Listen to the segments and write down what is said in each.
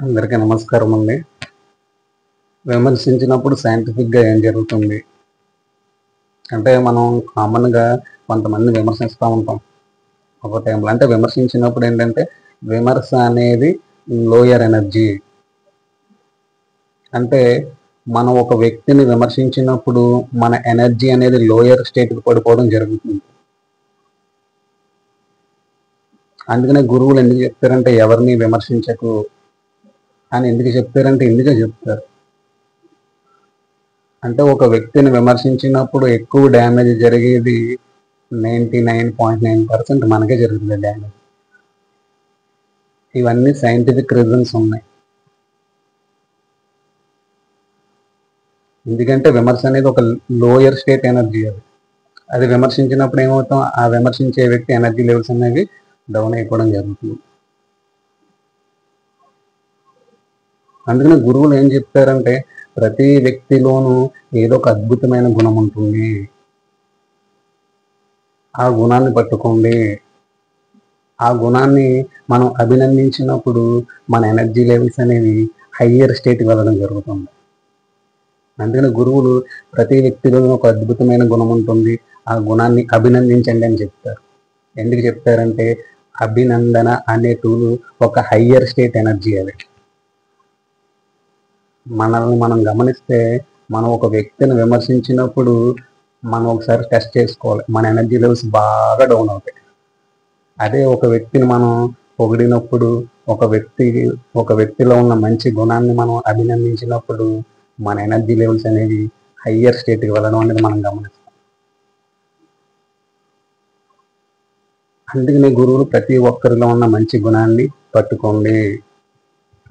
అందరికీ నమస్కారం అండి. విమర్శించినప్పుడు సైంటిఫిక్గా ఏం జరుగుతుంది అంటే, మనం కామన్గా కొంతమంది విమర్శిస్తూ ఉంటాం ఒక టైంలో. అంటే విమర్శించినప్పుడు ఏంటంటే, విమర్శ అనేది లోయర్ ఎనర్జీ. అంటే మనం ఒక వ్యక్తిని విమర్శించినప్పుడు మన ఎనర్జీ అనేది లోయర్ స్టేట్కి పడిపోవడం జరుగుతుంది. అందుకనే గురువులు ఎందుకు చెప్తారంటే, ఎవరిని విమర్శించకు అని ఎందుకు చెప్తారంటే, ఎందుకే చెప్తారు. అంటే ఒక వ్యక్తిని విమర్శించినప్పుడు ఎక్కువ డ్యామేజ్ జరిగేది 99.9% మనకే జరుగుతుంది డ్యామేజ్. ఇవన్నీ సైంటిఫిక్ రీజన్స్ ఉన్నాయి. ఎందుకంటే విమర్శ అనేది ఒక లోయర్ స్టేట్ ఎనర్జీ. అది విమర్శించినప్పుడు ఏమవుతాం, ఆ విమర్శించే వ్యక్తి ఎనర్జీ లెవెల్స్ అనేవి డౌన్ అయిపోవడం జరుగుతుంది. అందుకని గురువులు ఏం చెప్తారంటే, ప్రతి వ్యక్తిలోనూ ఏదో ఒక అద్భుతమైన గుణం ఉంటుంది, ఆ గుణాన్ని పట్టుకోండి. ఆ గుణాన్ని మనం అభినందించినప్పుడు మన ఎనర్జీ లెవెల్స్ అనేవి హయ్యర్ స్టేట్కి వెళ్ళడం జరుగుతుంది. అందుకని గురువులు ప్రతి వ్యక్తిలోనూ ఒక అద్భుతమైన గుణం ఉంటుంది, ఆ గుణాన్ని అభినందించండి అని చెప్తారు. ఎందుకు చెప్తారంటే, అభినందన అనే టూల్ ఒక హయ్యర్ స్టేట్ ఎనర్జీ. అది మనల్ని మనం గమనిస్తే, మనం ఒక వ్యక్తిని విమర్శించినప్పుడు మనం ఒకసారి టెస్ట్ చేసుకోవాలి. మన ఎనర్జీ లెవెల్స్ బాగా డౌన్ అవుతాయి. అదే ఒక వ్యక్తిని మనం పొగిడినప్పుడు, ఒక వ్యక్తిలో ఉన్న మంచి గుణాన్ని మనం అభినందించినప్పుడు మన ఎనర్జీ లెవెల్స్ అనేవి హయ్యర్ స్టేట్కి వెళ్ళడం అనేది మనం గమనిస్తాం. అందుకనే గురువులు ప్రతి ఒక్కరిలో ఉన్న మంచి గుణాన్ని పట్టుకోండి.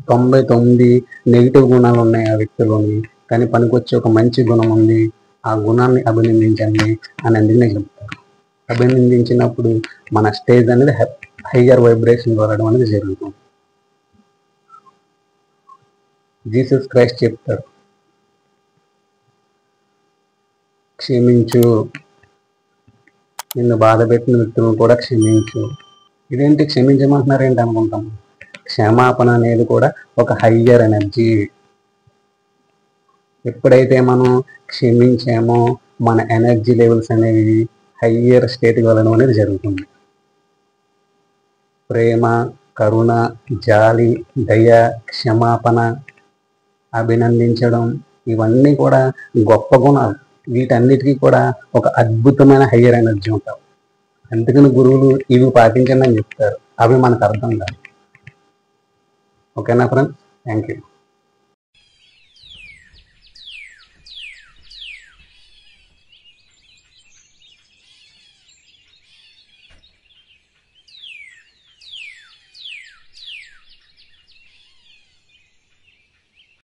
99 నెగిటివ్ గుణాలు ఉన్నాయి ఆ వ్యక్తిలోని, కానీ పనికొచ్చే ఒక మంచి గుణం ఉంది, ఆ గుణాన్ని అభినందించండి అని అందుకనే చెప్తారు. అభినందించినప్పుడు మన స్టేజ్ అనేది హయ్యర్ వైబ్రేషన్ వెళ్ళడం అనేది జరుగుతుంది. జీసస్ క్రైస్ట్ చెప్తారు, క్షమించు, నిన్ను బాధ పెట్టిన వ్యక్తులను కూడా క్షమించు. ఇదేంటి క్షమించమంటున్నారు ఏంటి అనుకుంటాం. క్షమాపణ అనేది కూడా ఒక హయ్యర్ ఎనర్జీ. ఎప్పుడైతే మనం క్షమించామో మన ఎనర్జీ లెవెల్స్ అనేవి హయ్యర్ స్టేట్కి వెళ్ళడం అనేది జరుగుతుంది. ప్రేమ, కరుణ, జాలి, దయ, క్షమాపణ, అభినందించడం, ఇవన్నీ కూడా గొప్ప గుణాలు. వీటన్నిటికీ కూడా ఒక అద్భుతమైన హయ్యర్ ఎనర్జీ ఉంటాం. అందుకని గురువులు ఇవి పాటించండి అని చెప్తారు. అవి మనకు అర్థం కాదు. ఓకేనా ఫ్రెండ్స్? Thank you.